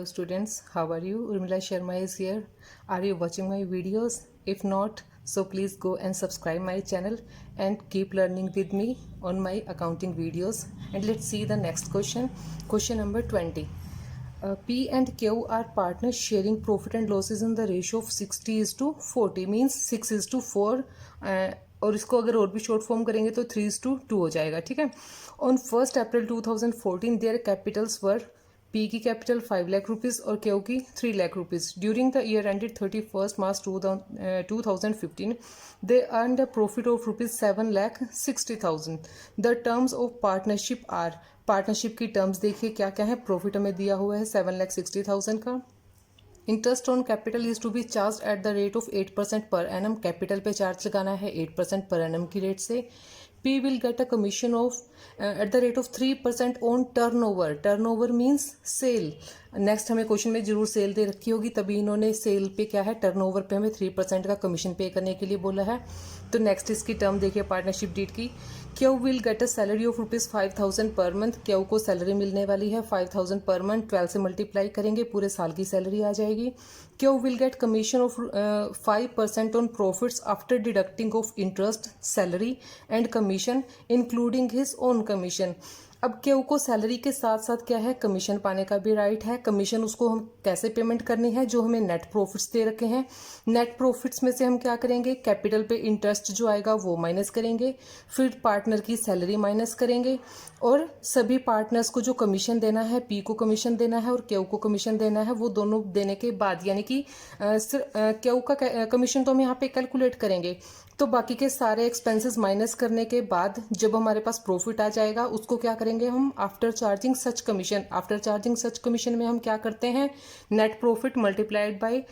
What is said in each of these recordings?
Hello students, how are you? Urmila Sharma is here. Are you watching my videos? If not, so please go and subscribe my channel and keep learning with me on my accounting videos. And let's see the next question. Question number 20. P and Q are partners sharing profit and losses in the ratio of 60:40 means 6:4 और इसको अगर और भी short form करेंगे तो 3:2 हो जाएगा. ठीक है. On 1 April 2014 their capitals were P की कैपिटल 5 लाख रुपीज़ और क्यू की 3 lakh rupees. During the year ended 31 March 2015 they earn a profit of rupees 7,60,000. The terms of partnership are. Partnership की टर्म्स देखिए क्या क्या है. प्रॉफिट हमें दिया हुआ है 7,60,000 का. Interest on capital is to be charge at the rate of 8% per annum. Capital पे चार्ज लगाना है 8% पर एनम की रेट से. P will get a commission of at the rate of 3% on turnover. Turnover means sale. Next हमें question में जरूर cell दे रखी होगी, तभी इन्होंने सेल पे क्या है टर्नओवर पे हमें 3% का कमीशन पे करने के लिए बोला है. तो नेक्स्ट इसकी टर्म देखिए पार्टनरशिप डीड की. Q will get a salary of rupees 5,000 per month. Q को सैलरी मिलने वाली है 5,000 पर मंथ. 12 से मल्टीप्लाई करेंगे पूरे साल की सैलरी आ जाएगी. Q will get commission of 5% on profits after deducting of interest, salary and commission including his own commission. अब क्यू को सैलरी के साथ साथ क्या है कमीशन पाने का भी राइट है. कमीशन उसको हम कैसे पेमेंट करनी है, जो हमें नेट प्रॉफिट्स दे रखे हैं. नेट प्रॉफिट्स में से हम क्या करेंगे, कैपिटल पे इंटरेस्ट जो आएगा वो माइनस करेंगे, फिर पार्टनर की सैलरी माइनस करेंगे और सभी पार्टनर्स को जो कमीशन देना है, पी को कमीशन देना है और क्यू को कमीशन देना है, वो दोनों देने के बाद यानी कि क्यू का कमीशन तो हम यहाँ पे कैलकुलेट करेंगे. तो बाकी के सारे एक्सपेंसेस माइनस करने के बाद जब हमारे पास प्रॉफिट आ जाएगा उसको क्या करेंगे हम after charging such commission. After charging such commission में हम क्या करते हैं, नेट प्रॉफिट मल्टीप्लाइड बाय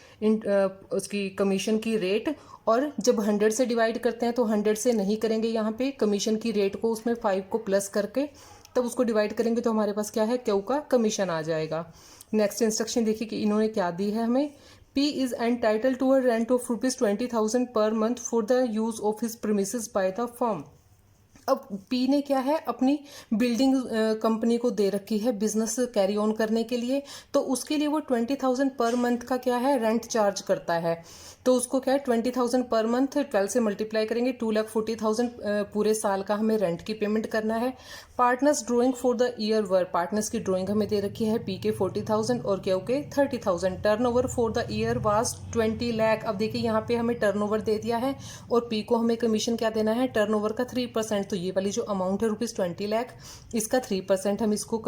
उसकी कमीशन की रेट. और जब 100 से डिवाइड करते हैं तो 100 से नहीं करेंगे यहाँ पे कमीशन की रेट को, उसमें 5 को प्लस करके तब उसको डिवाइड करेंगे तो हमारे पास क्या है क्यू का कमीशन आ जाएगा. नेक्स्ट इंस्ट्रक्शन देखिए कि इन्होंने क्या दी है हमें. P is entitled to a rent of rupees 20,000 per month for the use of his premises by the firm. अब P ने क्या है अपनी बिल्डिंग कंपनी को दे रखी है बिजनेस कैरी ऑन करने के लिए, तो उसके लिए वो 20,000 पर मंथ का क्या है रेंट चार्ज करता है. तो उसको क्या है 20,000 पर मंथ 12 से मल्टीप्लाई करेंगे 2,40,000 पूरे साल का हमें रेंट की पेमेंट करना है. Partners drawing for the year were. Partners की ड्राइंग हमें दे रखी है पी के 40,000 और क्यू के 30,000. Turnover for the year was 20 lakh. अब देखिए यहाँ पे हमें टर्नओवर दे दिया है और पी को हमें कमीशन क्या देना है टर्नओवर का 3%. तो ये वाली जो अमाउंट है रुपीज़ 20 लाख, इसका 3% हम इसको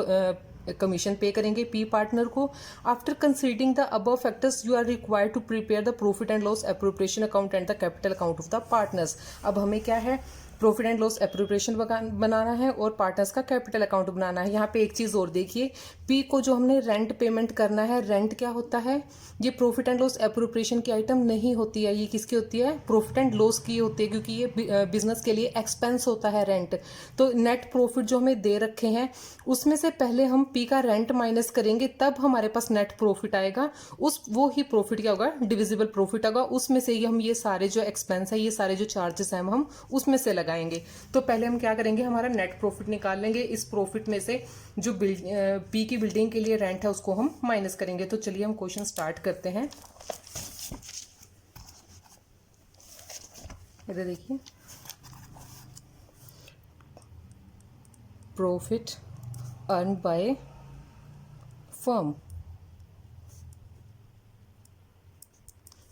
कमीशन पे करेंगे पी पार्टनर को. After considering the above factors you are required to prepare the profit and loss appropriation account and the capital account of the partners. अब हमें क्या है प्रॉफिट एंड लॉस एप्रोप्रिएशन बनाना है और partners का कैपिटल अकाउंट बनाना है. यहाँ पे एक चीज़ और देखिए, पी को जो हमने रेंट पेमेंट करना है, रेंट क्या होता है, ये प्रॉफिट एंड लॉस एप्रोप्रिएशन की आइटम नहीं होती है. ये किसकी होती है प्रॉफिट एंड लॉस की होती है, क्योंकि ये बिजनेस के लिए एक्सपेंस होता है रेंट. तो नेट प्रॉफिट जो हमें दे रखे हैं उसमें से पहले हम पी का रेंट माइनस करेंगे, तब हमारे पास नेट प्रॉफिट आएगा. वो ही प्रॉफिट क्या होगा डिविजिबल प्रॉफिट होगा. उसमें से ही हम ये सारे जो एक्सपेंस है, ये सारे जो चार्जेस हैं हम उसमें से लगाएंगे. तो पहले हम क्या करेंगे हमारा नेट प्रॉफिट निकाल लेंगे. इस प्रॉफिट में से जो पी की बिल्डिंग के लिए रेंट है उसको हम माइनस करेंगे. तो चलिए हम क्वेश्चन स्टार्ट करते हैं. इधर देखिए प्रॉफिट अर्न बाय फर्म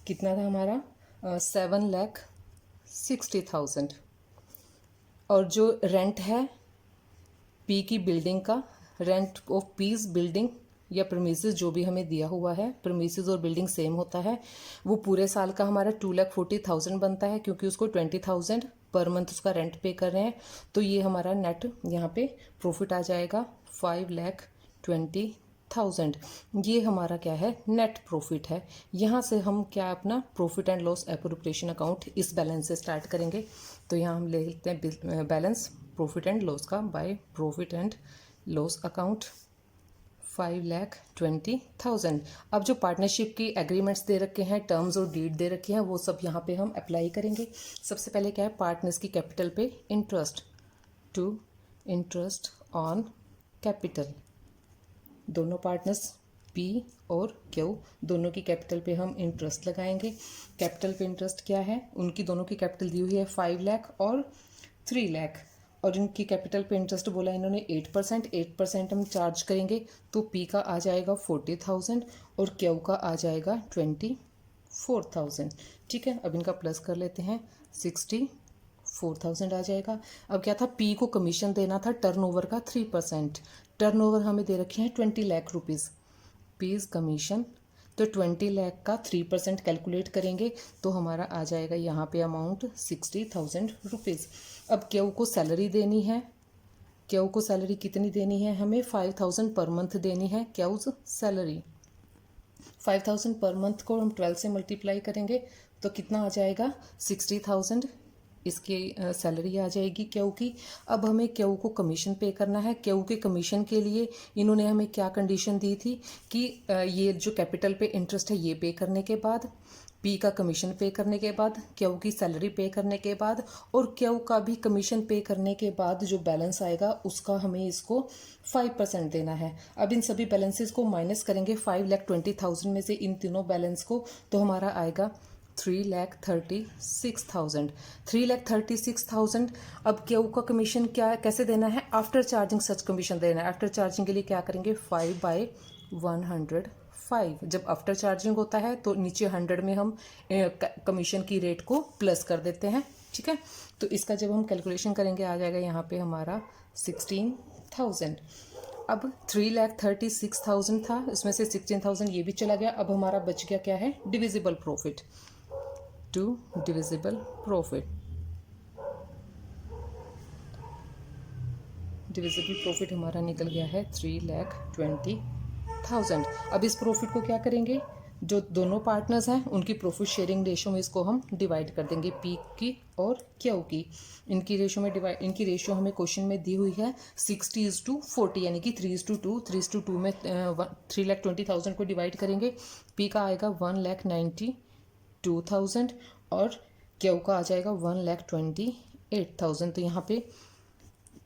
कितना था हमारा 7,60,000. और जो रेंट है पी की बिल्डिंग का, रेंट ऑफ पीज बिल्डिंग या प्रीमिसेस जो भी हमें दिया हुआ है, प्रीमिसेस और बिल्डिंग सेम होता है, वो पूरे साल का हमारा 2,40,000 बनता है, क्योंकि उसको 20,000 पर मंथ उसका रेंट पे कर रहे हैं. तो ये हमारा नेट यहाँ पे प्रॉफिट आ जाएगा 5,20,000. ये हमारा क्या है नेट प्रॉफिट है. यहाँ से हम क्या अपना profit and loss appropriation account इस बैलेंस से स्टार्ट करेंगे. तो यहाँ हम ले लेते हैं बैलेंस प्रॉफिट एंड लॉस का bye profit and loss account 5,20,000. अब जो पार्टनरशिप की एग्रीमेंट्स दे रखे हैं, टर्म्स और डीड दे रखे हैं, वो सब यहाँ पे हम अप्लाई करेंगे. सबसे पहले क्या है पार्टनर्स की कैपिटल पे interest to interest on capital. दोनों पार्टनर्स पी और क्यू दोनों की कैपिटल पे हम इंटरेस्ट लगाएंगे। कैपिटल पे इंटरेस्ट क्या है, उनकी दोनों की कैपिटल दी हुई है 5 लाख और 3 लाख, और इनकी कैपिटल पे इंटरेस्ट बोला इन्होंने 8% हम चार्ज करेंगे। तो पी का आ जाएगा 40,000 और क्यू का आ जाएगा 24,000। ठीक है, अब इनका प्लस कर लेते हैं, 64,000 आ जाएगा। अब क्या था, पी को कमीशन देना था टर्नओवर का 3%। टर्नओवर हमें दे रखे हैं 20 लाख रुपीज़, पीज कमीशन, तो 20 लाख का 3% कैलकुलेट करेंगे तो हमारा आ जाएगा यहाँ पे अमाउंट 60,000 रुपीज़। अब क्यू को सैलरी देनी है, क्यू को सैलरी कितनी देनी है, हमें 5,000 पर मंथ देनी है क्यूज सैलरी। 5,000 पर मंथ को हम 12 से मल्टीप्लाई करेंगे तो कितना आ जाएगा, 60,000 इसकी सैलरी आ जाएगी क्यू की। अब हमें क्यू को कमीशन पे करना है। क्यू के कमीशन के लिए इन्होंने हमें क्या कंडीशन दी थी कि ये जो कैपिटल पे इंटरेस्ट है ये पे करने के बाद, पी का कमीशन पे करने के बाद, क्यू की सैलरी पे करने के बाद और क्यू का भी कमीशन पे करने के बाद जो बैलेंस आएगा उसका हमें इसको 5% देना है। अब इन सभी बैलेंसेस को माइनस करेंगे 5,20,000 में से इन तीनों बैलेंस को, तो हमारा आएगा 3,36,000। 3,36,000। अब क्यू का कमीशन क्या कैसे देना है, आफ्टर चार्जिंग सच कमीशन देना है। आफ्टर चार्जिंग के लिए क्या करेंगे, 5/105। जब आफ्टर चार्जिंग होता है तो नीचे 100 में हम कमीशन की रेट को प्लस कर देते हैं। ठीक है, तो इसका जब हम कैलकुलेशन करेंगे आ जाएगा यहाँ पे हमारा 16,000। अब 3,36,000 था, इसमें से 16,000 ये भी चला गया। अब हमारा बच गया क्या है, divisible profit, to divisible profit. Divisible profit हमारा निकल गया है 3,20,000। अब इस प्रॉफिट को क्या करेंगे, जो दोनों पार्टनर्स हैं उनकी प्रॉफिट शेयरिंग रेशो में इसको हम डिवाइड कर देंगे, पी की और क्यू की। इनकी रेशो में डिवाइड, इनकी रेशो हमें क्वेश्चन में दी हुई है 60:40, यानी कि 3:2। 3:2 में 3,20,000 को डिवाइड करेंगे, पी का आएगा 1,92,000 और क्यू का आ जाएगा 1,28,000। तो यहाँ पे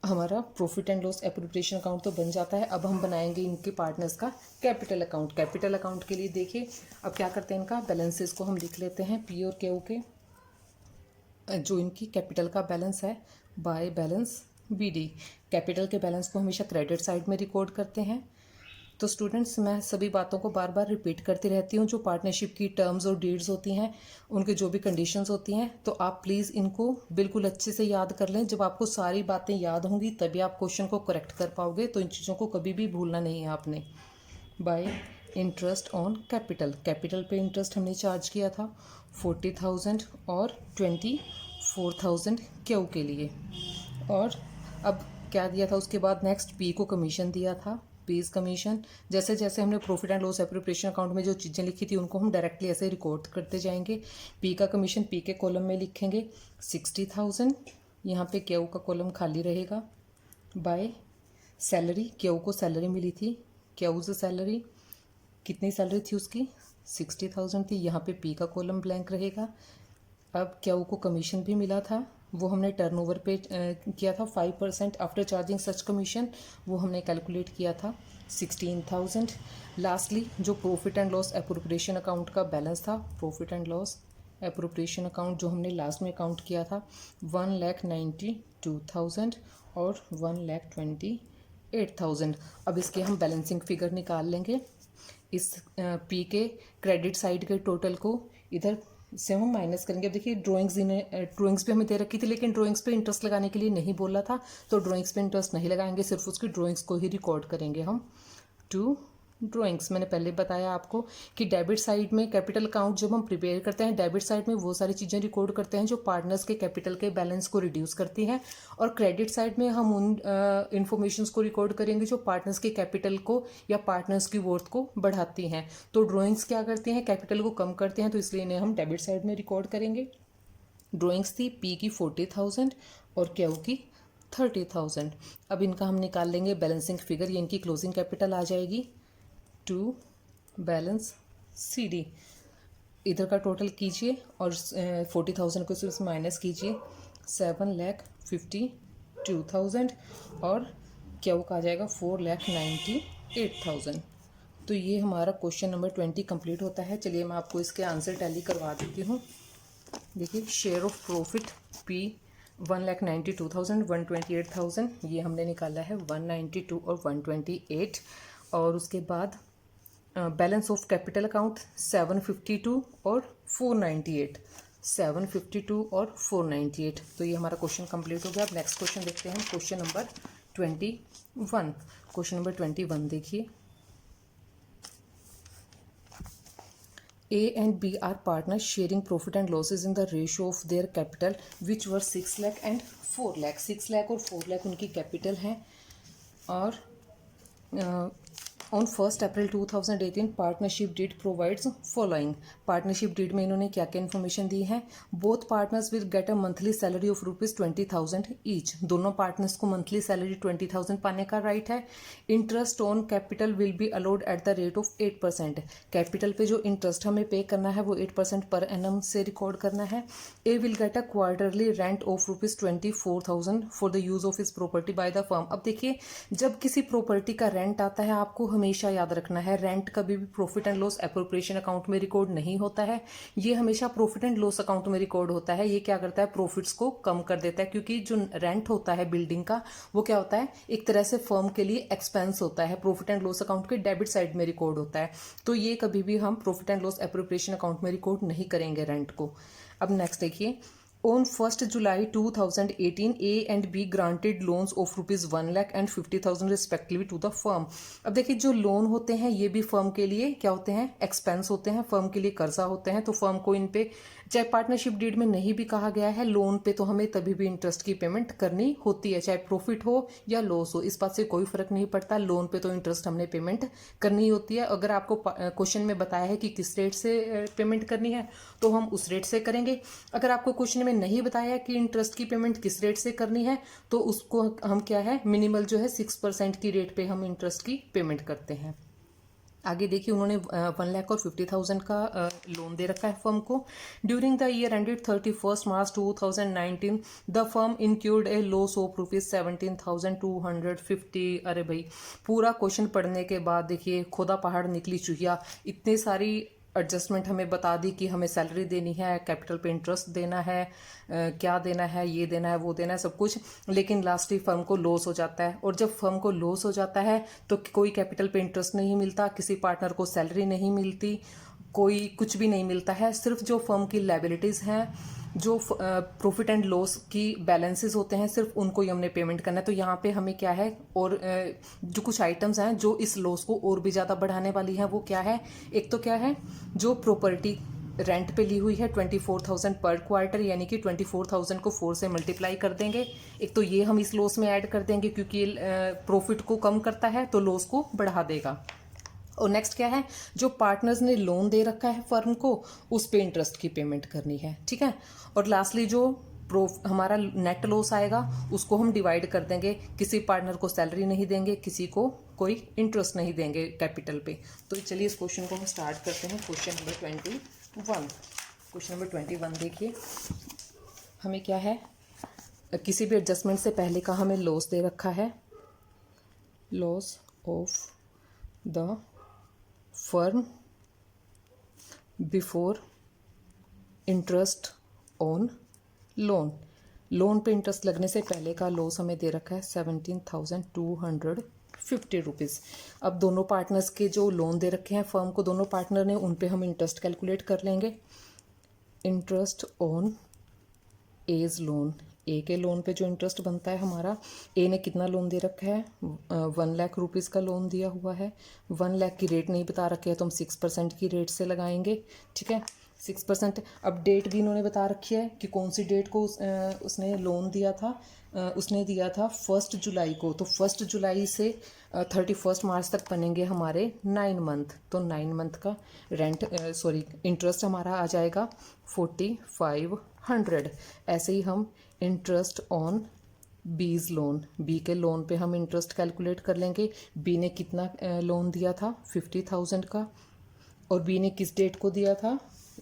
हमारा profit and loss appropriation account तो बन जाता है। अब हम बनाएंगे इनके पार्टनर्स का कैपिटल अकाउंट। कैपिटल अकाउंट के लिए देखिए अब क्या करते हैं, इनका बैलेंसेस को हम लिख लेते हैं, पी और क्यू के जो इनकी कैपिटल का बैलेंस है बाय बैलेंस बीडी। कैपिटल के बैलेंस को हमेशा क्रेडिट साइड में रिकॉर्ड करते हैं। तो स्टूडेंट्स, मैं सभी बातों को बार बार रिपीट करती रहती हूँ। जो पार्टनरशिप की टर्म्स और डीड्स होती हैं, उनके जो भी कंडीशंस होती हैं, तो आप प्लीज़ इनको बिल्कुल अच्छे से याद कर लें। जब आपको सारी बातें याद होंगी तभी आप क्वेश्चन को करेक्ट कर पाओगे। तो इन चीज़ों को कभी भी भूलना नहीं है आपने। Bye interest on capital, capital पे इंटरेस्ट हमने चार्ज किया था 40,000 और 24,000 क्यू के लिए। और अब क्या दिया था उसके बाद, नेक्स्ट पी को कमीशन दिया था, पीज कमीशन। जैसे जैसे हमने profit and loss appropriation account में जो चीज़ें लिखी थी उनको हम डायरेक्टली ऐसे रिकॉर्ड करते जाएंगे। पी का कमीशन पी के कॉलम में लिखेंगे 60,000, यहाँ पे क्यू का कॉलम खाली रहेगा। बाय सैलरी, क्यू को सैलरी मिली थी, क्यूज सैलरी कितनी सैलरी थी उसकी, 60,000 थी, यहाँ पे पी का कॉलम ब्लैंक रहेगा। अब क्यू को कमीशन भी मिला था, वो हमने टर्नओवर पे किया था 5% आफ्टर चार्जिंग सच कमीशन, वो हमने कैलकुलेट किया था 16,000। लास्टली जो profit and loss appropriation account का बैलेंस था, profit and loss appropriation account जो हमने लास्ट में अकाउंट किया था 1,92,000 और 1,28,000। अब इसके हम बैलेंसिंग फिगर निकाल लेंगे। इस पी के क्रेडिट साइड के टोटल को इधर से हम माइनस करेंगे। अब देखिए ड्राइंग्स पे हमें दे रखी थी, लेकिन ड्राइंग्स पे इंटरेस्ट लगाने के लिए नहीं बोला था, तो ड्राइंग्स पे इंटरेस्ट नहीं लगाएंगे, सिर्फ उसकी ड्राइंग्स को ही रिकॉर्ड करेंगे हम। टू ड्राइंग्स, मैंने पहले बताया आपको कि डेबिट साइड में कैपिटल अकाउंट जब हम प्रिपेयर करते हैं, डेबिट साइड में वो सारी चीज़ें रिकॉर्ड करते हैं जो पार्टनर्स के कैपिटल के बैलेंस को रिड्यूस करती हैं, और क्रेडिट साइड में हम उन इन्फॉर्मेशंस को रिकॉर्ड करेंगे जो पार्टनर्स के कैपिटल को या पार्टनर्स की वर्थ को बढ़ाती हैं। तो ड्राइंग्स क्या करती हैं, कैपिटल को कम करते हैं, तो इसलिए इन्हें हम डेबिट साइड में रिकॉर्ड करेंगे। ड्राइंग्स थी पी की 40,000 और क्यू की 30,000। अब इनका हम निकाल लेंगे बैलेंसिंग फिगर, ये इनकी क्लोजिंग कैपिटल आ जाएगी टू बैलेंस सी डी। इधर का टोटल कीजिए और 40,000 को सिर्फ माइनस कीजिए, 7,52,000 और क्यू का आ जाएगा 4,98,000। तो ये हमारा क्वेश्चन नंबर 20 कंप्लीट होता है। चलिए मैं आपको इसके आंसर टैली करवा देती हूँ। देखिए शेयर ऑफ प्रॉफिट P 1,92,000 128,000 ये हमने निकाला है 192 और 128। और उसके बाद बैलेंस ऑफ कैपिटल अकाउंट 752 और 498, 752 और 498। तो ये हमारा क्वेश्चन कंप्लीट हो गया। अब नेक्स्ट क्वेश्चन देखते हैं, क्वेश्चन नंबर 21। क्वेश्चन नंबर 21 देखिए, A and B are partners sharing profit and losses in the ratio of their capital which were 6 lakh and 4 lakh। 6 lakh और 4 lakh उनकी कैपिटल है। और on 1 April 2018 partnership deed provides following. Partnership deed में इन्होंने क्या क्या information दी है। Both partners will get a monthly salary of ₹20,000 each. दोनों पार्टनर्स को मंथली सैलरी 20,000 पाने का राइट है। Interest on capital will be allowed at the rate of 8%। Capital पे जो इंटरेस्ट हमें पे करना है वो 8% पर एनम से रिकॉर्ड करना है। A will get a quarterly rent of ₹24,000 for the use of his property by the firm. अब देखिए, जब किसी प्रॉपर्टी का रेंट आता है, आपको हमेशा याद रखना है रेंट कभी भी profit and loss appropriation account में रिकॉर्ड नहीं होता है। ये हमेशा प्रॉफिट एंड लॉस अकाउंट में रिकॉर्ड होता है। ये क्या करता है, प्रॉफिट्स को कम कर देता है, क्योंकि जो रेंट होता है बिल्डिंग का वो क्या होता है, एक तरह से फर्म के लिए एक्सपेंस होता है। प्रॉफिट एंड लॉस अकाउंट के डेबिट साइड में रिकॉर्ड होता है। तो ये कभी भी हम profit and loss appropriation account में रिकॉर्ड नहीं करेंगे रेंट को। अब नेक्स्ट देखिए, On 1st July 2018, A and B granted loans of ₹1 lakh and 50,000 respectively to the firm। अब देखिए, जो लोन होते हैं ये भी फर्म के लिए क्या होते हैं, एक्सपेंस होते हैं, फर्म के लिए कर्जा होते हैं। तो फर्म को इन पे, चाहे पार्टनरशिप डीड में नहीं भी कहा गया है, लोन पे तो हमें तभी भी इंटरेस्ट की पेमेंट करनी होती है, चाहे प्रॉफिट हो या लॉस हो, इस बात से कोई फर्क नहीं पड़ता। लोन पे तो इंटरेस्ट हमने पेमेंट करनी होती है। अगर आपको क्वेश्चन में बताया है कि किस रेट से पेमेंट करनी है तो हम उस रेट से करेंगे। अगर आपको क्वेश्चन में नहीं बताया कि इंटरेस्ट की पेमेंट किस रेट से करनी है तो उसको हम क्या है, मिनिमल जो है 6% की रेट पे हम इंटरेस्ट की पेमेंट करते हैं। आगे देखिए, उन्होंने 1 लाख और 50,000 का लोन दे रखा है फर्म को। During the year ended 31 March 2019 the firm incurred a loss of ₹17,250। अरे भाई, पूरा क्वेश्चन पढ़ने के बाद देखिए खुदा पहाड़ निकली चुहिया, इतनी सारी एडजस्टमेंट हमें बता दी कि हमें सैलरी देनी है, कैपिटल पे इंटरेस्ट देना है, क्या देना है, ये देना है, वो देना है, सब कुछ। लेकिन लास्टली फर्म को लॉस हो जाता है। और जब फर्म को लॉस हो जाता है तो कोई कैपिटल पे इंटरेस्ट नहीं मिलता, किसी पार्टनर को सैलरी नहीं मिलती, कोई कुछ भी नहीं मिलता है। सिर्फ जो फर्म की लायबिलिटीज़ हैं, जो प्रॉफिट एंड लॉस की बैलेंसेस होते हैं, सिर्फ उनको ही हमने पेमेंट करना है। तो यहाँ पे हमें क्या है, और जो कुछ आइटम्स हैं जो इस लॉस को और भी ज़्यादा बढ़ाने वाली हैं वो क्या है। एक तो क्या है, जो प्रॉपर्टी रेंट पे ली हुई है 24,000 पर क्वार्टर, यानी कि 24,000 को 4 से मल्टीप्लाई कर देंगे। एक तो ये हम इस लॉस में ऐड कर देंगे, क्योंकि प्रॉफिट को कम करता है तो लॉस को बढ़ा देगा। और नेक्स्ट क्या है, जो पार्टनर्स ने लोन दे रखा है फर्म को उस पे इंटरेस्ट की पेमेंट करनी है, ठीक है। और लास्टली जो हमारा नेट लॉस आएगा उसको हम डिवाइड कर देंगे। किसी पार्टनर को सैलरी नहीं देंगे, किसी को कोई इंटरेस्ट नहीं देंगे कैपिटल पे। तो चलिए इस क्वेश्चन को हम स्टार्ट करते हैं। Question number 21। क्वेश्चन नंबर 21 देखिए, हमें क्या है, किसी भी एडजस्टमेंट से पहले का हमें लॉस दे रखा है। Loss of the firm before interest on loan. Loan पे इंटरेस्ट लगने से पहले का लॉस हमें दे रखा है 17,250 रुपीज़। अब दोनों पार्टनर्स के जो लोन दे रखे हैं फर्म को, दोनों पार्टनर ने, उन पे हम इंटरेस्ट कैलकुलेट कर लेंगे। इंटरेस्ट ऑन एज लोन, ए के लोन पे जो इंटरेस्ट बनता है हमारा, ए ने कितना लोन दे रखा है, 1 लाख रुपीज़ का लोन दिया हुआ है। 1 लाख की रेट नहीं बता रखी है तो हम 6% की रेट से लगाएंगे, ठीक है, 6%। अब डेट भी इन्होंने बता रखी है कि कौन सी डेट को उसने लोन दिया था। उसने दिया था 1 जुलाई को। तो 1 जुलाई से 31 मार्च तक बनेंगे हमारे 9 मंथ। तो 9 मंथ का इंटरेस्ट हमारा आ जाएगा 4,500। ऐसे ही हम इंटरेस्ट ऑन बीज लोन, बी के लोन पे हम इंटरेस्ट कैलकुलेट कर लेंगे। बी ने कितना लोन दिया था, 50,000 का। और बी ने किस डेट को दिया था,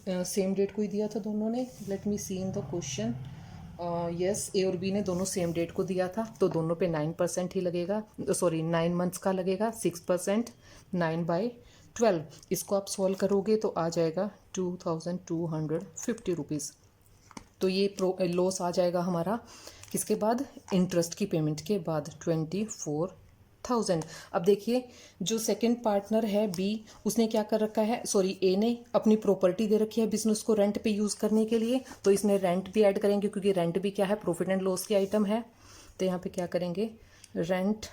सेम डेट को ही दिया था दोनों ने। Let me see in the question. Yes, A और बी ने दोनों सेम डेट को दिया था, तो दोनों पे 9% ही लगेगा, 9 मंथ्स का लगेगा। 6%, 9/12 12, इसको आप सॉल्व करोगे तो आ जाएगा 2250 रुपीज़। तो ये लॉस आ जाएगा हमारा किसके बाद, इंटरेस्ट की पेमेंट के बाद 24,000। अब देखिए जो सेकंड पार्टनर है बी, उसने क्या कर रखा है, सॉरी ए ने अपनी प्रॉपर्टी दे रखी है बिजनेस को रेंट पे यूज़ करने के लिए, तो इसमें रेंट भी ऐड करेंगे क्योंकि रेंट भी क्या है, प्रॉफिट एंड लॉस की आइटम है। तो यहाँ पे क्या करेंगे, रेंट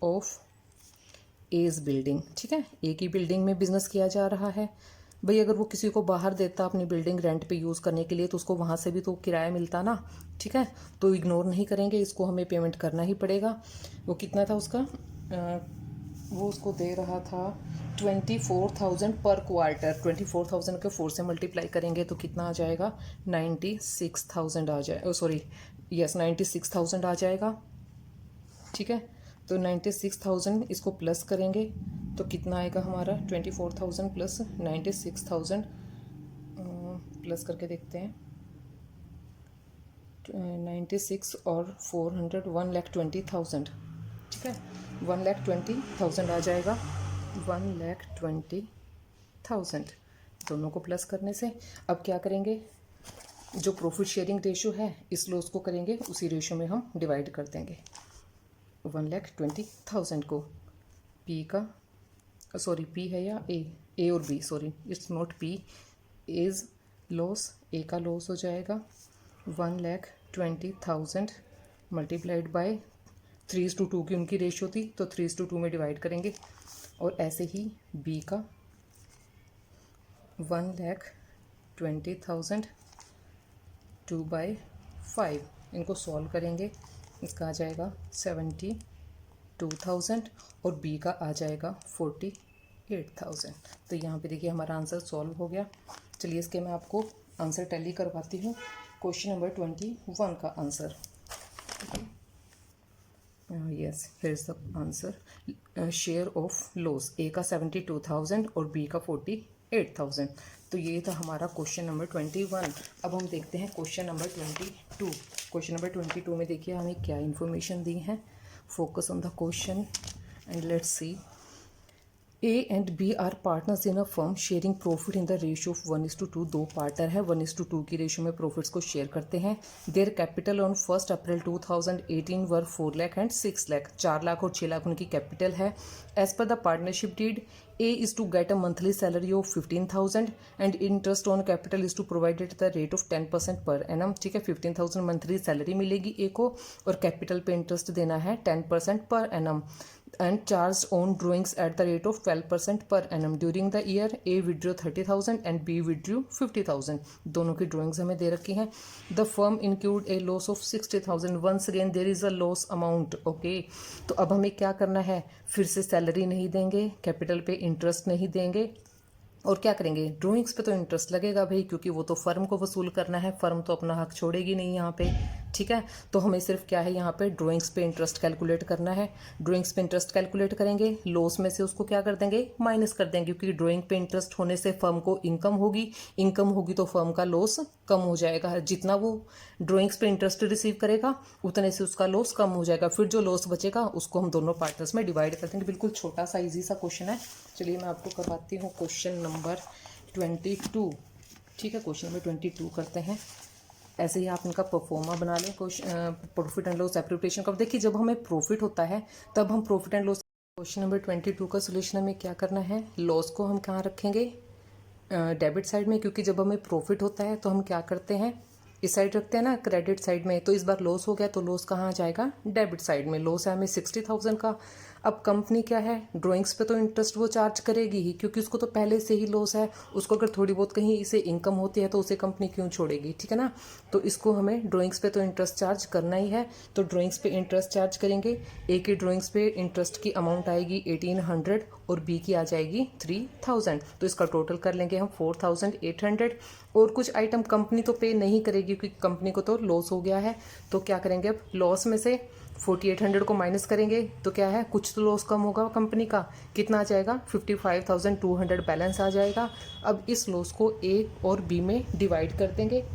ऑफ एज बिल्डिंग, ठीक है, ए की बिल्डिंग में बिजनेस किया जा रहा है। भाई अगर वो किसी को बाहर देता अपनी बिल्डिंग रेंट पे यूज़ करने के लिए तो उसको वहाँ से भी तो किराया मिलता ना, ठीक है, तो इग्नोर नहीं करेंगे, इसको हमें पेमेंट करना ही पड़ेगा। वो कितना था उसका, वो उसको दे रहा था 24,000 पर क्वार्टर। 24,000 के 4 से मल्टीप्लाई करेंगे तो कितना आ जाएगा, 96,000 आ जाए, सॉरी यस 96,000 आ जाएगा, ठीक है। तो 96,000 इसको प्लस करेंगे तो कितना आएगा हमारा, 24,000 प्लस 96,000 प्लस करके देखते हैं, 96 और 400 1,20,000, ठीक है, 1,20,000 आ जाएगा, 1,20,000 दोनों को प्लस करने से। अब क्या करेंगे, जो प्रॉफिट शेयरिंग रेशो है इस लॉस को करेंगे उसी रेशो में हम डिवाइड कर देंगे। 1,20,000 को पी का, सॉरी पी है या ए और B, sorry it's not P, is loss, A का लॉस हो जाएगा 1,20,000 मल्टीप्लाइड बाय 3:2 की उनकी रेशो थी तो 3:2 में डिवाइड करेंगे। और ऐसे ही बी का 1,20,000 2/5, इनको सॉल्व करेंगे, इसका आ जाएगा 72,000 और बी का आ जाएगा 48,000। तो यहाँ पे देखिए हमारा आंसर सॉल्व हो गया। चलिए इसके मैं आपको आंसर टैली करवाती हूँ। क्वेश्चन नंबर 21 का answer, yes here is the answer, share of loss, A का 72,000 और बी का 48,000। तो ये था हमारा क्वेश्चन नंबर 21। अब हम देखते हैं क्वेश्चन नंबर 22। क्वेश्चन नंबर 22 में देखिए हमें क्या इन्फॉर्मेशन दी है। Focus on the question and let's see. A and B are partners in a firm sharing profit in the ratio of 1:2। दो पार्टनर है, 1:2 की रेशियो में प्रॉफिट्स को शेयर करते हैं। Their capital on 1 April 2018 were 4 lakh and 6 lakh, 4 lakh और 6 लाख उनकी capital है। As per the partnership deed, A is to get a monthly salary of 15,000 and interest on capital is to provide at the rate of 10% per annum, ठीक है। 15,000 monthly salary मिलेगी A को और capital पे interest देना है 10% पर annum and charged on drawings at the rate of 12% per annum. During the year A withdrew 30,000 and B withdrew 50,000. दोनों की ड्राइंग्स हमें दे रखी हैं। The firm incurred a loss of 60,000. Once again there is a loss amount. Okay, तो अब हमें क्या करना है, फिर से सैलरी नहीं देंगे, कैपिटल पे इंटरेस्ट नहीं देंगे और क्या करेंगे, ड्राइंग्स पे तो इंटरेस्ट लगेगा भाई, क्योंकि वो तो फर्म को वसूल करना है, फर्म तो अपना हक छोड़ेगी नहीं यहाँ पे, ठीक है। तो हमें सिर्फ क्या है यहाँ पे ड्राइंग्स पे इंटरेस्ट कैलकुलेट करना है। ड्राइंग्स पे इंटरेस्ट कैलकुलेट करेंगे, लॉस में से उसको क्या कर देंगे, माइनस कर देंगे, क्योंकि ड्राइंग पे इंटरेस्ट होने से फर्म को इनकम होगी, इनकम होगी तो फर्म का लॉस कम हो जाएगा। जितना वो ड्राइंग्स पे इंटरेस्ट रिसीव करेगा उतने से उसका लॉस कम हो जाएगा। फिर जो लॉस बचेगा उसको हम दोनों पार्टनर्स में डिवाइड कर देंगे। बिल्कुल छोटा सा ईजी सा क्वेश्चन है। चलिए मैं आपको करवाती हूँ क्वेश्चन नंबर 22, ठीक है। क्वेश्चन नंबर 22 करते हैं। ऐसे ही आप इनका परफॉर्मा बना लें, प्रॉफिट एंड लॉस एप्रोप्रिएशन का। देखिए जब हमें प्रॉफिट होता है तब हम profit and loss, question number 22 का सोल्यूशन हमें क्या करना है, लॉस को हम कहाँ रखेंगे, डेबिट साइड में, क्योंकि जब हमें प्रॉफिट होता है तो हम क्या करते हैं, इस साइड रखते हैं ना, क्रेडिट साइड में। तो इस बार लॉस हो गया तो लॉस कहाँ आ जाएगा, डेबिट साइड में। लॉस है हमें 60,000 का। अब कंपनी क्या है, ड्राइंग्स पे तो इंटरेस्ट वो चार्ज करेगी ही, क्योंकि उसको तो पहले से ही लॉस है। उसको अगर थोड़ी बहुत कहीं इसे इनकम होती है तो उसे कंपनी क्यों छोड़ेगी, ठीक है ना। तो इसको हमें ड्राइंग्स पे तो इंटरेस्ट चार्ज करना ही है, तो ड्राइंग्स पे इंटरेस्ट चार्ज करेंगे। ए की ड्राइंग्स पे इंटरेस्ट की अमाउंट आएगी 1800 और बी की आ जाएगी 3000। तो इसका टोटल कर लेंगे हम 4800। और कुछ आइटम कंपनी तो पे नहीं करेगी क्योंकि कंपनी को तो लॉस हो गया है। तो क्या करेंगे, अब लॉस में से 4800 को माइनस करेंगे तो क्या है, कुछ तो लॉस कम होगा कंपनी का। कितना आ जाएगा, 55,200 बैलेंस आ जाएगा। अब इस लॉस को ए और बी में डिवाइड कर देंगे।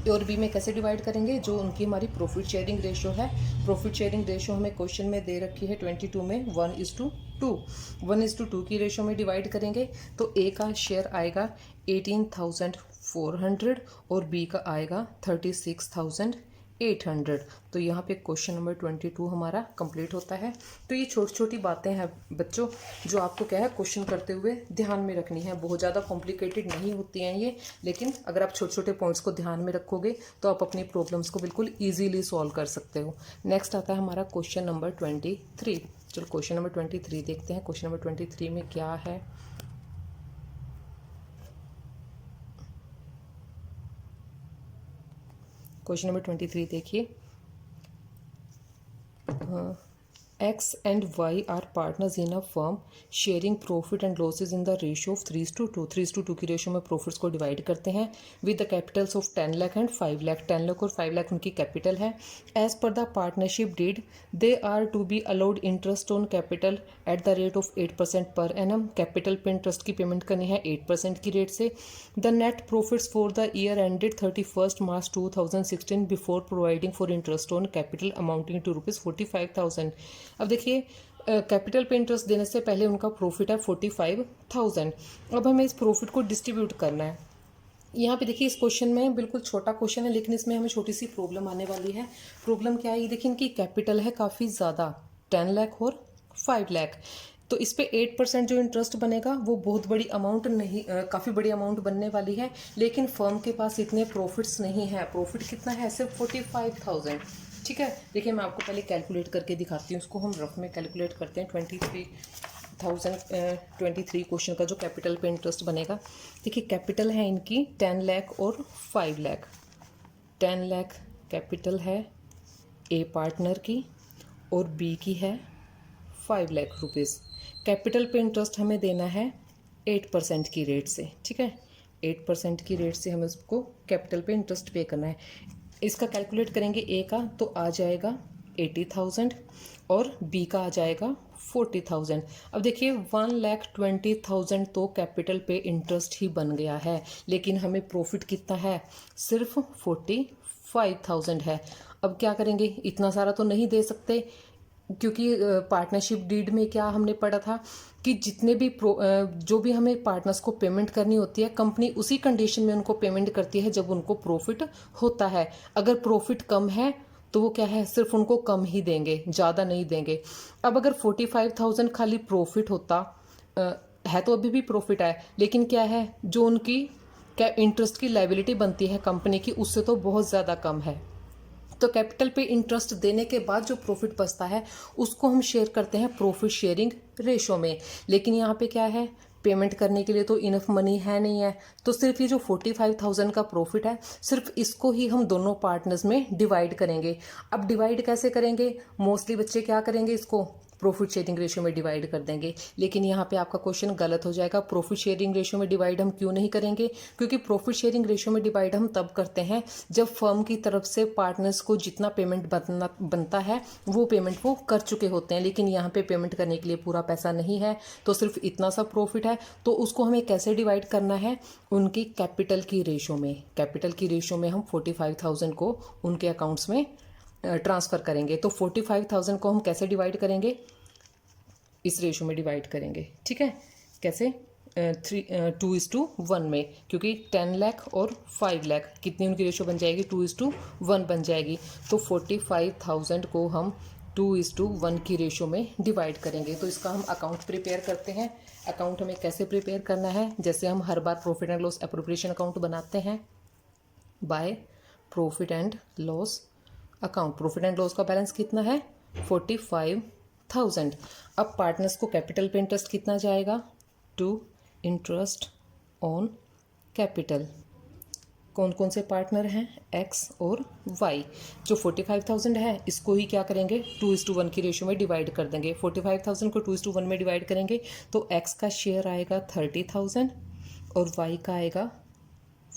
ए और बी में कैसे डिवाइड करेंगे, जो उनकी हमारी प्रॉफिट शेयरिंग रेशो है। प्रॉफिट शेयरिंग रेशो हमें क्वेश्चन में दे रखी है 22 में 1:2। 2, 1:2 की रेशो में डिवाइड करेंगे तो ए का शेयर आएगा 18,400 और बी का आएगा 36,800। तो यहाँ पे क्वेश्चन नंबर 22 हमारा कंप्लीट होता है। तो ये छोटी छोटी बातें हैं बच्चों जो आपको क्या है क्वेश्चन करते हुए ध्यान में रखनी है। बहुत ज़्यादा कॉम्प्लिकेटेड नहीं होती हैं ये, लेकिन अगर आप छोटे छोटे पॉइंट्स को ध्यान में रखोगे तो आप अपनी प्रॉब्लम्स को बिल्कुल ईजीली सॉल्व कर सकते हो। नेक्स्ट आता है हमारा क्वेश्चन नंबर 23। चलो क्वेश्चन नंबर 23 देखते हैं। क्वेश्चन नंबर 23 में क्या है। क्वेश्चन नंबर 23 देखिए। X and Y are partners in a firm sharing profit and losses in the ratio of 3:2। 3:2 की रेशो में प्रॉफिट्स को डिवाइड करते हैं with the capitals of 10 lakh and 5 lakh. 10 lakh और 5 लाख उनकी कैपिटल है। As per the partnership deed they are to be allowed interest on capital at the rate of 8% per annum. Capital पे interest की पेमेंट करनी है 8% की रेट से। The net profits for the year ended 31 March 2016 before providing for interest on capital amounting to ₹45,000। अब देखिए capital पे interest देने से पहले उनका प्रॉफिट है 45,000। अब हमें इस प्रॉफिट को डिस्ट्रीब्यूट करना है। यहाँ पे देखिए इस क्वेश्चन में बिल्कुल छोटा क्वेश्चन है, लेकिन इसमें हमें छोटी सी प्रॉब्लम आने वाली है। प्रॉब्लम क्या है, ये देखिए इनकी कैपिटल है काफ़ी ज़्यादा 10 लाख और 5 लाख। तो इस पे 8% जो इंटरेस्ट बनेगा वो बहुत बड़ी अमाउंट नहीं, काफ़ी बड़ी अमाउंट बनने वाली है। लेकिन फर्म के पास इतने प्रॉफिट्स नहीं है। प्रॉफिट कितना है, सिर्फ 45,000। ठीक है, देखिए मैं आपको पहले कैलकुलेट करके दिखाती हूँ। उसको हम रफ में कैलकुलेट करते हैं। 23 क्वेश्चन का जो कैपिटल पे इंटरेस्ट बनेगा। देखिए कैपिटल है इनकी 10 लाख और 5 लाख। 10 लाख कैपिटल है ए पार्टनर की और बी की है 5 लाख रुपीज़। कैपिटल पे इंटरेस्ट हमें देना है 8% की रेट से। ठीक है, 8% की रेट से हमें उसको कैपिटल पे इंटरेस्ट पे करना है। इसका कैलकुलेट करेंगे ए का तो आ जाएगा 80,000 और बी का आ जाएगा 40,000। अब देखिए 1,20,000 तो कैपिटल पे इंटरेस्ट ही बन गया है, लेकिन हमें प्रॉफिट कितना है, सिर्फ 45,000 है। अब क्या करेंगे, इतना सारा तो नहीं दे सकते, क्योंकि पार्टनरशिप डीड में क्या हमने पढ़ा था कि जितने भी जो भी हमें पार्टनर्स को पेमेंट करनी होती है, कंपनी उसी कंडीशन में उनको पेमेंट करती है जब उनको प्रॉफिट होता है। अगर प्रॉफिट कम है तो वो क्या है, सिर्फ उनको कम ही देंगे, ज़्यादा नहीं देंगे। अब अगर 45,000 खाली प्रॉफिट होता है तो अभी भी प्रॉफिट है, लेकिन क्या है, जो उनकी क्या इंटरेस्ट की लायबिलिटी बनती है कंपनी की, उससे तो बहुत ज़्यादा कम है। तो कैपिटल पे इंटरेस्ट देने के बाद जो प्रॉफिट बचता है उसको हम शेयर करते हैं प्रॉफिट शेयरिंग रेशो में। लेकिन यहाँ पे क्या है, पेमेंट करने के लिए तो इनफ मनी है नहीं है, तो सिर्फ ये जो 45,000 का प्रॉफिट है, सिर्फ इसको ही हम दोनों पार्टनर्स में डिवाइड करेंगे। अब डिवाइड कैसे करेंगे, मोस्टली बच्चे क्या करेंगे, इसको प्रॉफिट शेयरिंग रेशियो में डिवाइड कर देंगे। लेकिन यहाँ पे आपका क्वेश्चन गलत हो जाएगा। प्रॉफिट शेयरिंग रेशियो में डिवाइड हम क्यों नहीं करेंगे, क्योंकि प्रॉफिट शेयरिंग रेशियो में डिवाइड हम तब करते हैं जब फर्म की तरफ से पार्टनर्स को जितना पेमेंट बनता है वो पेमेंट वो कर चुके होते हैं। लेकिन यहाँ पे पेमेंट करने के लिए पूरा पैसा नहीं है, तो सिर्फ इतना सा प्रॉफिट है। तो उसको हमें कैसे डिवाइड करना है, उनकी कैपिटल की रेशियो में। कैपिटल की रेशियो में हम 45,000 को उनके अकाउंट्स में ट्रांसफ़र करेंगे। तो 45,000 को हम कैसे डिवाइड करेंगे, इस रेशो में डिवाइड करेंगे। ठीक है, कैसे, 2:1 में, क्योंकि 10 लाख और 5 लाख कितनी उनकी रेशो बन जाएगी, 2:1 बन जाएगी। तो 45,000 को हम 2:1 की रेशो में डिवाइड करेंगे। तो इसका हम अकाउंट प्रिपेयर करते हैं। अकाउंट हमें कैसे प्रिपेयर करना है, जैसे हम हर बार profit and loss appropriation account बनाते हैं, by profit and loss account. Profit and loss का बैलेंस कितना है, 45,000। अब पार्टनर्स को कैपिटल पे इंटरेस्ट कितना जाएगा, 2 इंटरेस्ट ऑन कैपिटल। कौन कौन से पार्टनर हैं, एक्स और वाई। जो 45,000 है इसको ही क्या करेंगे, 2:1 की रेशियो में डिवाइड कर देंगे। 45,000 को 2:1 में डिवाइड करेंगे तो एक्स का शेयर आएगा 30,000 और वाई का आएगा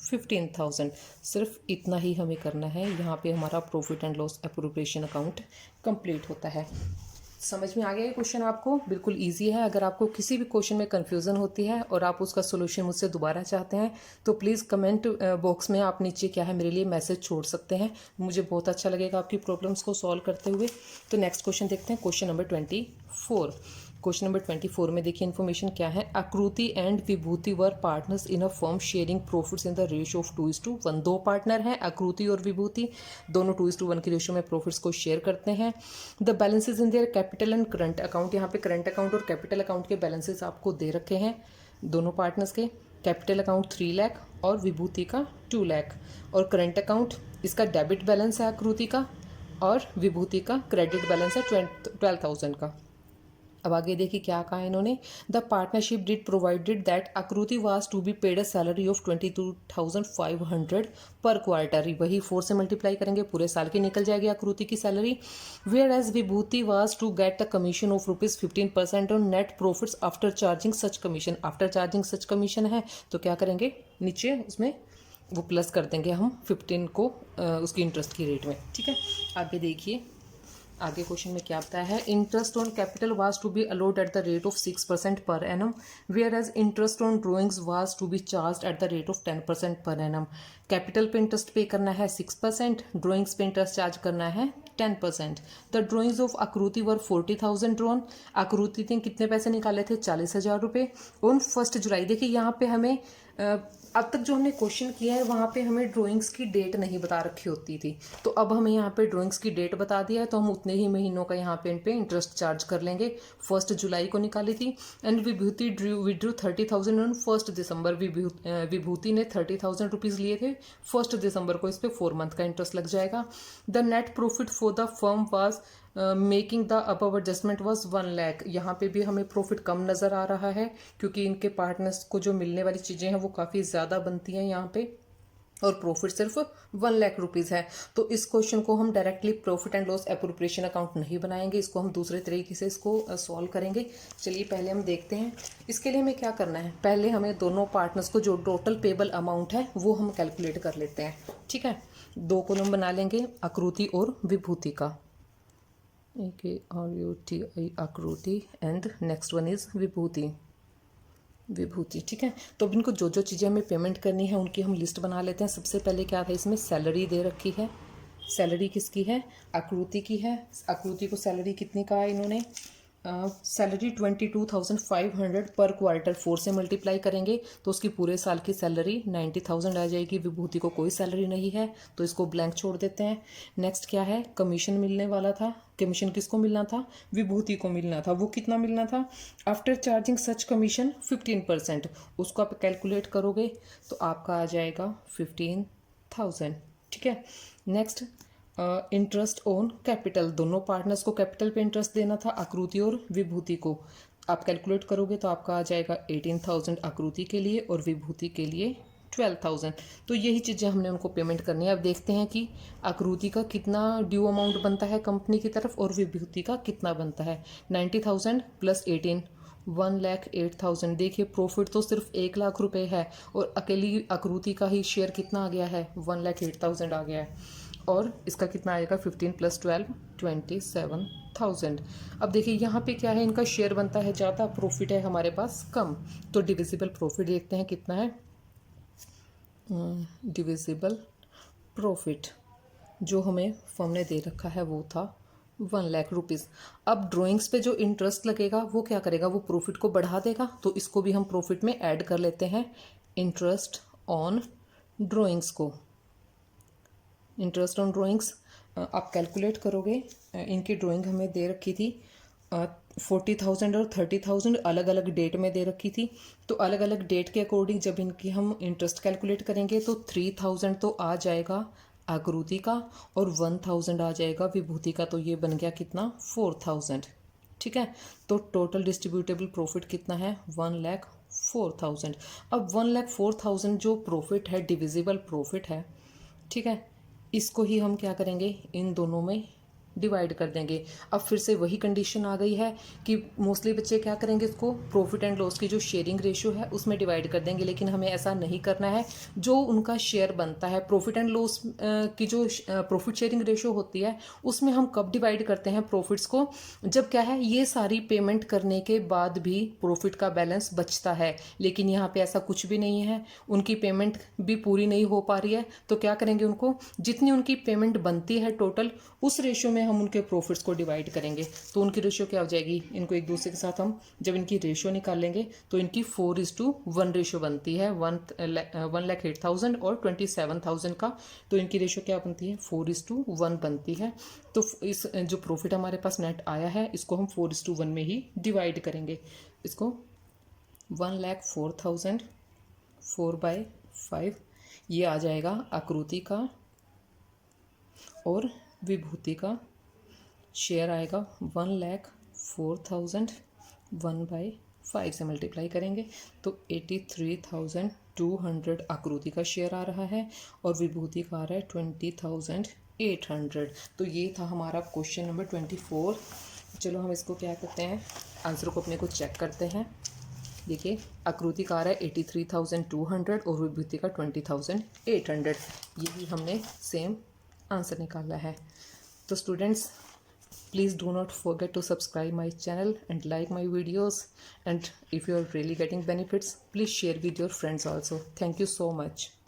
15,000। सिर्फ इतना ही हमें करना है। यहाँ पे हमारा profit and loss appropriation account complete होता है। समझ में आ गया ये क्वेश्चन आपको, बिल्कुल इजी है। अगर आपको किसी भी क्वेश्चन में कन्फ्यूज़न होती है और आप उसका सोल्यूशन मुझसे दोबारा चाहते हैं तो प्लीज़ कमेंट बॉक्स में आप नीचे क्या है मेरे लिए मैसेज छोड़ सकते हैं। मुझे बहुत अच्छा लगेगा आपकी प्रॉब्लम्स को सॉल्व करते हुए। तो नेक्स्ट क्वेश्चन देखते हैं, क्वेश्चन नंबर 24। क्वेश्चन नंबर 24 में देखिए इन्फॉर्मेशन क्या है। आकृति and Vibhuti were partners in a firm sharing profits in the ratio of 2:1। दो पार्टनर हैं आकृति और विभूति, दोनों 2:1 की रेशियो में प्रॉफिट्स को शेयर करते हैं। The balances in their capital and current account, यहाँ पे करंट अकाउंट और कैपिटल अकाउंट के बैलेंसेज आपको दे रखे हैं दोनों पार्टनर्स के। कैपिटल अकाउंट 3 लाख और विभूति का 2 लाख, और करंट अकाउंट इसका डेबिट बैलेंस है आकृति का, और विभूति का क्रेडिट बैलेंस है 12,000 का। अब आगे देखिए क्या कहा है इन्होंने। The partnership deed provided that Akriti was to be paid a salary of 22,500 per quarter. वही 4 से मल्टीप्लाई करेंगे, पूरे साल की निकल जाएगी आकृति की salary. Whereas Vibhuti was to get a commission of ₹15% on net profits after charging such commission. After charging such commission है तो क्या करेंगे, नीचे उसमें वो प्लस कर देंगे हम 15 को उसकी इंटरेस्ट की रेट में। ठीक है, आगे देखिए आगे क्वेश्चन में क्या आता है। Interest on capital was to be allowed at the rate of 6% per annum, whereas interest on drawings was to be charge at the rate of 10% per annum. Capital पे इंटरेस्ट पे करना है 6%, drawings पे interest charge करना है 10%। The drawings of आकृति वर 40,000 drawn. आकृति ने कितने पैसे निकाले थे, 40,000 रुपये ऑन 1 जुलाई। देखिए यहाँ पे हमें अब तक जो हमने क्वेश्चन किया है वहाँ पे हमें ड्राइंग्स की डेट नहीं बता रखी होती थी, तो अब हमें यहाँ पे ड्राइंग्स की डेट बता दिया है, तो हम उतने ही महीनों का यहाँ पे इन पे इंटरेस्ट चार्ज कर लेंगे। 1 जुलाई को निकाली थी। एंड विभूति विड्रू 30,000 ऑन 1 दिसंबर। विभूति ने 30,000 रुपीज़ लिए थे 1 दिसंबर को, इस पर 4 मंथ का इंटरेस्ट लग जाएगा। The net profit for the firm was making the above adjustment was 1 lakh. यहाँ पे भी हमें प्रॉफिट कम नज़र आ रहा है क्योंकि इनके पार्टनर्स को जो मिलने वाली चीज़ें हैं वो काफ़ी ज़्यादा बनती हैं यहाँ पे, और प्रॉफिट सिर्फ 1 लाख रुपीज़ है। तो इस क्वेश्चन को हम directly profit and loss appropriation account नहीं बनाएंगे, इसको हम दूसरे तरीके से इसको सॉल्व करेंगे। चलिए पहले हम देखते हैं इसके लिए हमें क्या करना है। पहले हमें दोनों पार्टनर्स को जो टोटल पेबल अमाउंट है वो हम कैलकुलेट कर लेते हैं। ठीक है, 2 कॉलम बना लेंगे आकृति और विभूति का, AKRUTI आकृति, एंड नेक्स्ट वन इज विभूति। ठीक है, तो अब इनको जो जो चीज़ें हमें पेमेंट करनी है उनकी हम लिस्ट बना लेते हैं। सबसे पहले क्या था, इसमें सैलरी दे रखी है। सैलरी किसकी है, आकृति की है। आकृति को सैलरी कितनी कहा है इन्होंने, सैलरी 22,500 पर क्वार्टर। 4 से मल्टीप्लाई करेंगे तो उसकी पूरे साल की सैलरी 90,000 आ जाएगी। विभूति को कोई सैलरी नहीं है तो इसको ब्लैंक छोड़ देते हैं। नेक्स्ट क्या है, कमीशन मिलने वाला था। कमीशन किसको मिलना था, विभूति को मिलना था। वो कितना मिलना था, आफ्टर चार्जिंग सच कमीशन 15%। उसको आप कैलकुलेट करोगे तो आपका आ जाएगा 15,000। ठीक है, नेक्स्ट इंटरेस्ट ऑन कैपिटल। दोनों पार्टनर्स को कैपिटल पे इंटरेस्ट देना था, आकृति और विभूति को। आप कैलकुलेट करोगे तो आपका आ जाएगा 18,000 आकृति के लिए और विभूति के लिए 12,000। तो यही चीज़ें हमने उनको पेमेंट करनी है। अब देखते हैं कि आकृति का कितना ड्यू अमाउंट बनता है कंपनी की तरफ और विभूति का कितना बनता है। 90,000 प्लस 18, 1,08,000। देखिए प्रॉफिट तो सिर्फ 1 लाख रुपए है और अकेली आकृति का ही शेयर कितना आ गया है, 1,08,000 आ गया है। और इसका कितना आएगा, 15 + 12 27,000। अब देखिए यहाँ पे क्या है, इनका शेयर बनता है ज़्यादा, प्रॉफिट है हमारे पास कम। तो डिविजिबल प्रॉफिट देखते हैं कितना है। डिविजिबल प्रॉफिट जो हमें फर्म ने दे रखा है वो था 1 लाख रुपीज़। अब ड्राइंग्स पे जो इंटरेस्ट लगेगा वो क्या करेगा, वो प्रॉफिट को बढ़ा देगा। तो इसको भी हम प्रॉफिट में ऐड कर लेते हैं, इंटरेस्ट ऑन ड्राइंग्स को। इंटरेस्ट ऑन ड्राइंग्स आप कैलकुलेट करोगे, इनकी ड्राइंग हमें दे रखी थी 40,000 और 30,000 अलग अलग डेट में दे रखी थी। तो अलग अलग डेट के अकॉर्डिंग जब इनकी हम इंटरेस्ट कैलकुलेट करेंगे तो 3,000 तो आ जाएगा आकृति का और 1,000 आ जाएगा विभूति का। तो ये बन गया कितना, 4,000। ठीक है, तो टोटल डिस्ट्रीब्यूटेबल प्रॉफिट कितना है, 1,04,000। अब 1,04,000 जो प्रॉफिट है, डिविजिबल प्रॉफिट है, ठीक है, इसको ही हम क्या करेंगे, इन दोनों में डिवाइड कर देंगे। अब फिर से वही कंडीशन आ गई है कि मोस्टली बच्चे क्या करेंगे, इसको प्रॉफिट एंड लॉस की जो शेयरिंग रेशियो है उसमें डिवाइड कर देंगे, लेकिन हमें ऐसा नहीं करना है। जो उनका शेयर बनता है प्रॉफिट एंड लॉस की जो प्रॉफिट शेयरिंग रेशियो होती है उसमें हम कब डिवाइड करते हैं प्रॉफिट्स को, जब क्या है, ये सारी पेमेंट करने के बाद भी प्रॉफिट का बैलेंस बचता है। लेकिन यहाँ पे ऐसा कुछ भी नहीं है, उनकी पेमेंट भी पूरी नहीं हो पा रही है। तो क्या करेंगे, उनको जितनी उनकी पेमेंट बनती है टोटल उस रेशियो में में हम उनके प्रॉफिट्स को डिवाइड करेंगे तो उनकी रेशियो क्या हो जाएगी, इनको एक दूसरे के साथ हम जब इनकी रेशियो निकालेंगे तो इनकी 4:1 रेशियो बनती है 1,08,000 और 27,000 का, तो इनकी रेशियो क्या बनती है 4:1 बनती है। तो इस जो प्रॉफिट हमारे पास नेट आया है इसको हम 4:1 में ही डिवाइड करेंगे। इसको 1,04,000 4/5 ये आ जाएगा आकृति का, और विभूति का शेयर आएगा 1,04,000 1/5 से मल्टीप्लाई करेंगे तो 83,200 आकृति का शेयर आ रहा है और विभूति का आ रहा है 20,800। तो ये था हमारा क्वेश्चन नंबर 24। चलो हम इसको क्या करते हैं, आंसर को अपने को चेक करते हैं। देखिए आकृति का आ रहा है 83,200 और विभूति का 20,800, यही हमने सेम आंसर निकाला है। तो students please do not forget to subscribe my channel and like my videos, and if you are really getting benefits please share with your friends also. Thank you so much.